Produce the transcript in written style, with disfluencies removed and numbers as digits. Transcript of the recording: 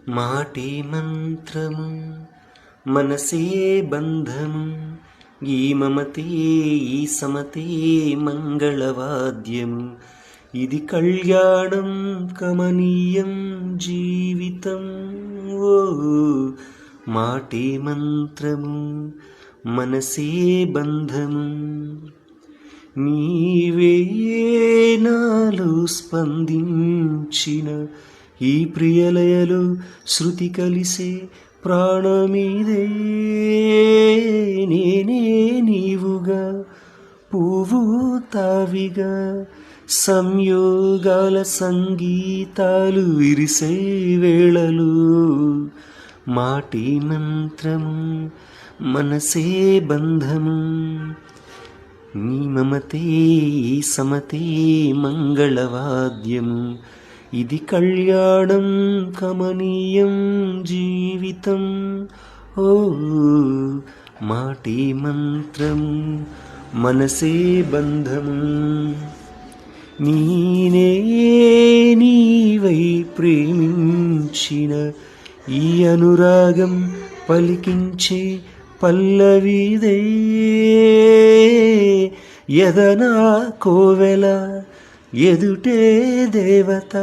మాటే మంత్రము మనసే బంధము ఈ మమతే ఈ సమతే మంగళవాద్యము ఇది కళ్యాణం కమనీయం జీవితం ఓ మాటే మంత్రము మనసే బంధము నీవే నాలో స్పందించిన ఈ ప్రియలయలో శృతి కలిసే ప్రాణమిదే నేనే నీవుగా పువ్వు తావిగా సంయోగాల సంగీతాలు విరిసే వేళలు మాటే మంత్రము మనసే బంధము నీ మమతే సమతే మంగళవాద్యము ఇది కళ్యాణం కమనీయం జీవితం ఓ మాటే మంత్రము మనసే బంధము నీనే నీవై ప్రేమించిన ఈ అనురాగం పలికించే పల్లవిదే ఎదనా కోవెల ఎదుటే దేవత